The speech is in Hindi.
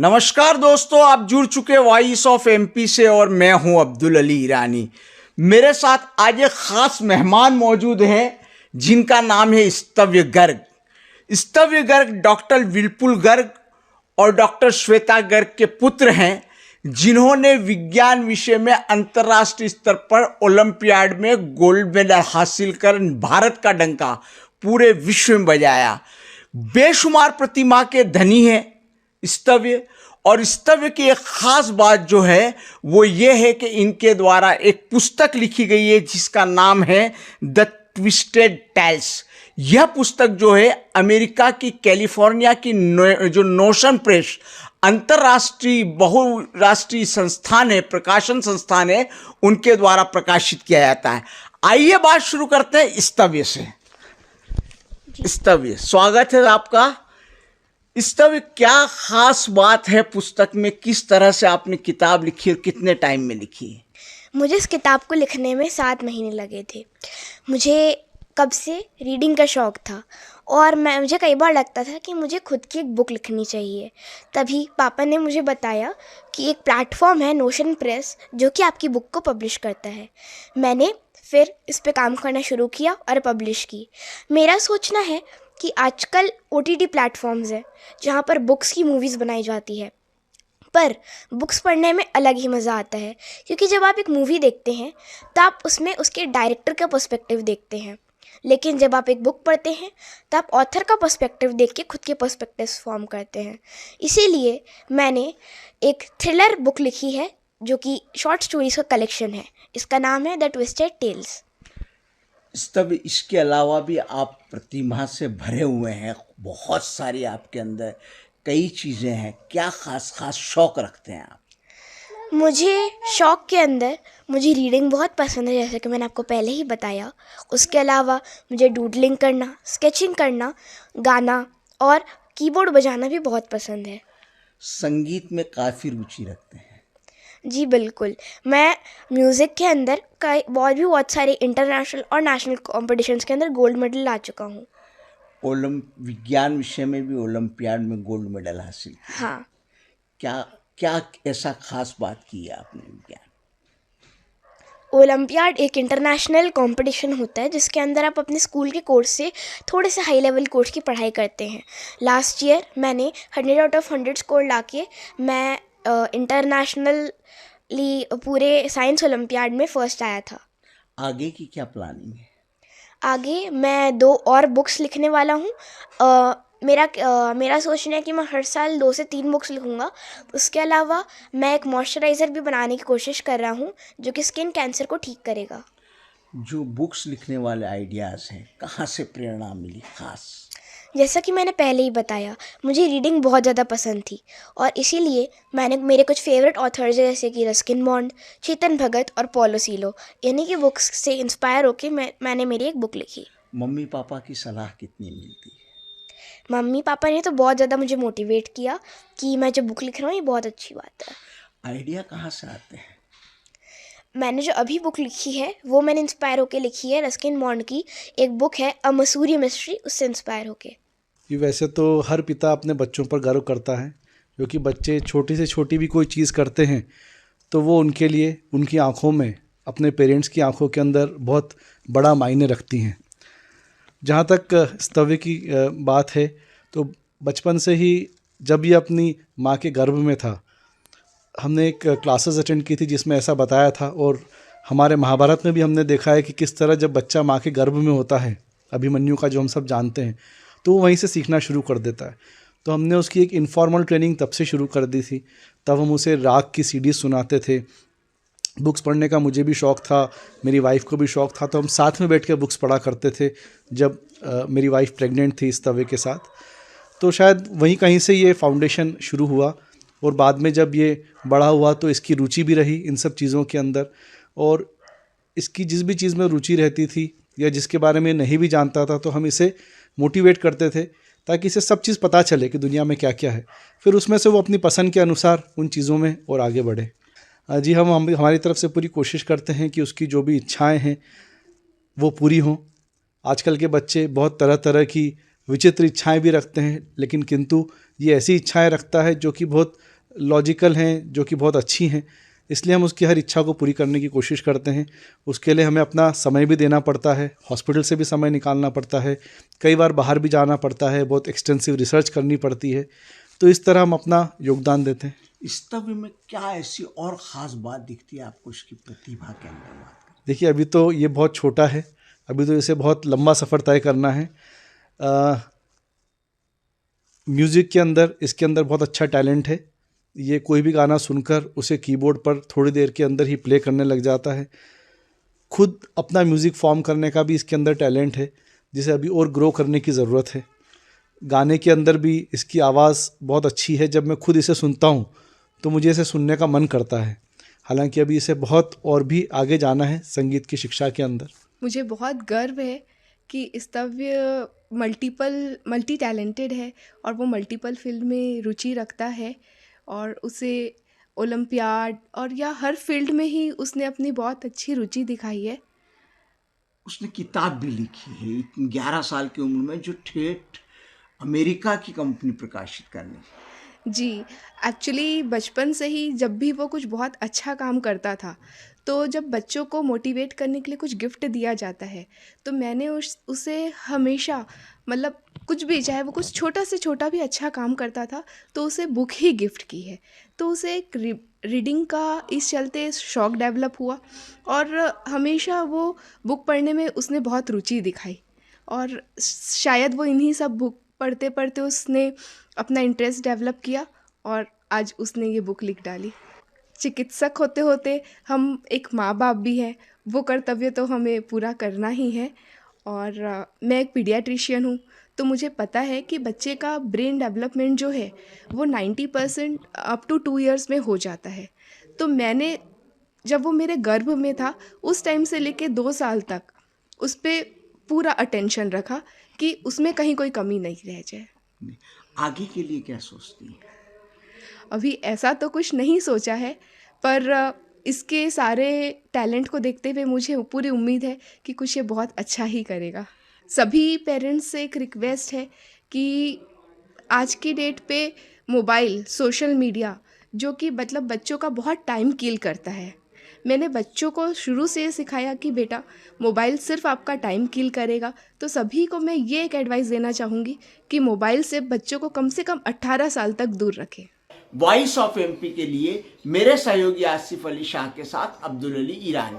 नमस्कार दोस्तों, आप जुड़ चुके वॉइस ऑफ एमपी से और मैं हूं अब्दुल अली ईरानी। मेरे साथ आज एक खास मेहमान मौजूद हैं जिनका नाम है स्तव्य गर्ग। स्तव्य गर्ग डॉक्टर विपुल गर्ग और डॉक्टर श्वेता गर्ग के पुत्र हैं, जिन्होंने विज्ञान विषय में अंतर्राष्ट्रीय स्तर पर ओलंपियाड में गोल्ड मेडल हासिल कर भारत का डंका पूरे विश्व में बजाया। बेशुमार प्रतिभा के धनी हैं स्तव्य, और स्तव्य की एक खास बात जो है वो ये है कि इनके द्वारा एक पुस्तक लिखी गई है जिसका नाम है द ट्विस्टेड टेल्स। यह पुस्तक जो है अमेरिका की कैलिफोर्निया की जो नोशन प्रेस अंतर्राष्ट्रीय बहुराष्ट्रीय संस्थान है, प्रकाशन संस्थान है, उनके द्वारा प्रकाशित किया जाता है। आइए बात शुरू करते हैं स्तव्य से। स्तव्य, स्वागत है आपका। स्तव्य, क्या खास बात है पुस्तक में? किस तरह से आपने किताब लिखी और कितने टाइम में लिखी? मुझे इस किताब को लिखने में 7 महीने लगे थे। मुझे कब से रीडिंग का शौक़ था और मुझे कई बार लगता था कि मुझे खुद की एक बुक लिखनी चाहिए। तभी पापा ने मुझे बताया कि एक प्लेटफॉर्म है नोशन प्रेस जो कि आपकी बुक को पब्लिश करता है। मैंने फिर इस पे काम करना शुरू किया और पब्लिश की। मेरा सोचना है कि आजकल OTT प्लेटफॉर्म्स हैं जहाँ पर बुक्स की मूवीज़ बनाई जाती है, पर बुक्स पढ़ने में अलग ही मज़ा आता है, क्योंकि जब आप एक मूवी देखते हैं तो आप उसमें उसके डायरेक्टर का पर्सपेक्टिव देखते हैं, लेकिन जब आप एक बुक पढ़ते हैं तो आप ऑथर का पर्सपेक्टिव देख के खुद के पर्सपेक्टिव्स फॉर्म करते हैं। इसीलिए मैंने एक थ्रिलर बुक लिखी है जो कि शॉर्ट स्टोरीज का कलेक्शन है। इसका नाम है द ट्विस्टेड टेल्स। तब इसके अलावा भी आप प्रतिभा से भरे हुए हैं, बहुत सारी आपके अंदर कई चीज़ें हैं। क्या खास शौक़ रखते हैं आप? मुझे शौक़ के अंदर मुझे रीडिंग बहुत पसंद है, जैसे कि मैंने आपको पहले ही बताया। उसके अलावा मुझे डूडलिंग करना, स्केचिंग करना, गाना और कीबोर्ड बजाना भी बहुत पसंद है। संगीत में काफ़ी रुचि रखते हैं? जी बिल्कुल। मैं म्यूज़िक के अंदर बहुत सारे इंटरनेशनल और नेशनल कॉम्पिटिशन्स के अंदर गोल्ड मेडल ला चुका हूँ। विज्ञान विषय में भी ओलंपियाड में गोल्ड मेडल हासिल किया? हाँ। क्या ऐसा खास बात की है आपने विज्ञान? ओलंपियाड एक इंटरनेशनल कंपटीशन होता है जिसके अंदर आप अपने स्कूल के कोर्स से थोड़े से हाई लेवल कोर्स की पढ़ाई करते हैं। लास्ट ईयर मैंने 100 आउट ऑफ 100 स्कोर लाके मैं इंटरनेशनली पूरे साइंस ओलंपियाड में फर्स्ट आया था। आगे की क्या प्लानिंग है? आगे मैं 2 और बुक्स लिखने वाला हूँ। मेरा सोचना है कि मैं हर साल 2 से 3 बुक्स लिखूँगा। उसके अलावा मैं एक मॉइस्चराइज़र भी बनाने की कोशिश कर रहा हूँ जो कि स्किन कैंसर को ठीक करेगा। जो बुक्स लिखने वाले आइडियाज़ हैं, कहाँ से प्रेरणा मिली खास? जैसा कि मैंने पहले ही बताया, मुझे रीडिंग बहुत ज़्यादा पसंद थी और इसीलिए मैंने मेरे कुछ फेवरेट ऑथर्स जैसे कि रस्किन बॉन्ड, चेतन भगत और पॉलो सीलो, इन्हीं की बुक्स से इंस्पायर होकर मैंने मेरी एक बुक लिखी। मम्मी पापा की सलाह कितनी मिलती है? मम्मी पापा ने तो बहुत ज़्यादा मुझे मोटिवेट किया कि मैं जो बुक लिख रहा हूँ ये बहुत अच्छी बात है। आइडिया कहाँ से आते हैं? मैंने जो अभी बुक लिखी है वो मैंने इंस्पायर होकर लिखी है। रस्किन बॉन्ड की एक बुक है अ मसूरी मिस्ट्री, उससे इंस्पायर होके। कि वैसे तो हर पिता अपने बच्चों पर गर्व करता है, क्योंकि बच्चे छोटी से छोटी भी कोई चीज़ करते हैं तो वो उनके लिए उनकी आंखों में, अपने पेरेंट्स की आंखों के अंदर बहुत बड़ा मायने रखती हैं। जहाँ तक स्तव्य की बात है तो बचपन से ही जब ये अपनी माँ के गर्भ में था, हमने एक क्लासेस अटेंड की थी जिसमें ऐसा बताया था, और हमारे महाभारत में भी हमने देखा है कि किस तरह जब बच्चा माँ के गर्भ में होता है, अभिमन्यु का जो हम सब जानते हैं, तो वो वहीं से सीखना शुरू कर देता है। तो हमने उसकी एक इनफॉर्मल ट्रेनिंग तब से शुरू कर दी थी। तब हम उसे राग की सीडी सुनाते थे। बुक्स पढ़ने का मुझे भी शौक़ था, मेरी वाइफ़ को भी शौक़ था, तो हम साथ में बैठ के बुक्स पढ़ा करते थे जब मेरी वाइफ़ प्रेग्नेंट थी स्तव्य के साथ। तो शायद वहीं कहीं से ये फाउंडेशन शुरू हुआ, और बाद में जब ये बड़ा हुआ तो इसकी रुचि भी रही इन सब चीज़ों के अंदर, और इसकी जिस भी चीज़ में रुचि रहती थी या जिसके बारे में नहीं भी जानता था तो हम इसे मोटिवेट करते थे ताकि इसे सब चीज़ पता चले कि दुनिया में क्या क्या है। फिर उसमें से वो अपनी पसंद के अनुसार उन चीज़ों में और आगे बढ़े। जी, हम हमारी तरफ से पूरी कोशिश करते हैं कि उसकी जो भी इच्छाएं हैं वो पूरी हों। आजकल के बच्चे बहुत तरह तरह की विचित्र इच्छाएं भी रखते हैं, लेकिन किंतु ये ऐसी इच्छाएं रखता है जो कि बहुत लॉजिकल हैं, जो कि बहुत अच्छी हैं, इसलिए हम उसकी हर इच्छा को पूरी करने की कोशिश करते हैं। उसके लिए हमें अपना समय भी देना पड़ता है, हॉस्पिटल से भी समय निकालना पड़ता है, कई बार बाहर भी जाना पड़ता है, बहुत एक्सटेंसिव रिसर्च करनी पड़ती है। तो इस तरह हम अपना योगदान देते हैं। स्तव्य में क्या ऐसी और ख़ास बात दिखती है आपको उसकी प्रतिभा के अंदर? बात करें। देखिए, अभी तो ये बहुत छोटा है, अभी तो इसे बहुत लंबा सफ़र तय करना है। म्यूज़िक के अंदर इसके अंदर बहुत अच्छा टैलेंट है। ये कोई भी गाना सुनकर उसे कीबोर्ड पर थोड़ी देर के अंदर ही प्ले करने लग जाता है। खुद अपना म्यूज़िक फॉर्म करने का भी इसके अंदर टैलेंट है, जिसे अभी और ग्रो करने की ज़रूरत है। गाने के अंदर भी इसकी आवाज़ बहुत अच्छी है। जब मैं खुद इसे सुनता हूँ तो मुझे इसे सुनने का मन करता है। हालांकि अभी इसे बहुत और भी आगे जाना है संगीत की शिक्षा के अंदर। मुझे बहुत गर्व है कि स्तव्य मल्टी टैलेंटेड है और वो मल्टीपल फील्ड में रुचि रखता है और उसे ओलंपियाड और या हर फील्ड में ही उसने अपनी बहुत अच्छी रुचि दिखाई है। उसने किताब भी लिखी है 11 साल की उम्र में, जो ठेठ अमेरिका की कंपनी प्रकाशित करने। जी, एक्चुअली बचपन से ही जब भी वो कुछ बहुत अच्छा काम करता था, तो जब बच्चों को मोटिवेट करने के लिए कुछ गिफ्ट दिया जाता है, तो मैंने उसे हमेशा मतलब कुछ भी, चाहे वो कुछ छोटा से छोटा भी अच्छा काम करता था, तो उसे बुक ही गिफ्ट की है। तो उसे एक रीडिंग का इस चलते शौक़ डेवलप हुआ और हमेशा वो बुक पढ़ने में उसने बहुत रुचि दिखाई और शायद वो इन्हीं सब बुक पढ़ते पढ़ते उसने अपना इंटरेस्ट डेवलप किया और आज उसने ये बुक लिख डाली। चिकित्सक होते होते हम एक माँ बाप भी हैं, वो कर्तव्य तो हमें पूरा करना ही है। और मैं एक पीडियाट्रिशियन हूँ, तो मुझे पता है कि बच्चे का ब्रेन डेवलपमेंट जो है वो 90% अप टू 2 इयर्स में हो जाता है। तो मैंने जब वो मेरे गर्भ में था उस टाइम से लेके 2 साल तक उस पर पूरा अटेंशन रखा कि उसमें कहीं कोई कमी नहीं रह जाए। आगे के लिए क्या सोचती हैं? अभी ऐसा तो कुछ नहीं सोचा है, पर इसके सारे टैलेंट को देखते हुए मुझे पूरी उम्मीद है कि कुछ ये बहुत अच्छा ही करेगा। सभी पेरेंट्स से एक रिक्वेस्ट है कि आज की डेट पे मोबाइल, सोशल मीडिया जो कि मतलब बच्चों का बहुत टाइम किल करता है, मैंने बच्चों को शुरू से ये सिखाया कि बेटा मोबाइल सिर्फ आपका टाइम किल करेगा। तो सभी को मैं ये एक एडवाइस देना चाहूँगी कि मोबाइल से बच्चों को कम से कम 18 साल तक दूर रखें। वॉइस ऑफ एमपी के लिए मेरे सहयोगी आसिफ अली शाह के साथ अब्दुल अली ईरानी।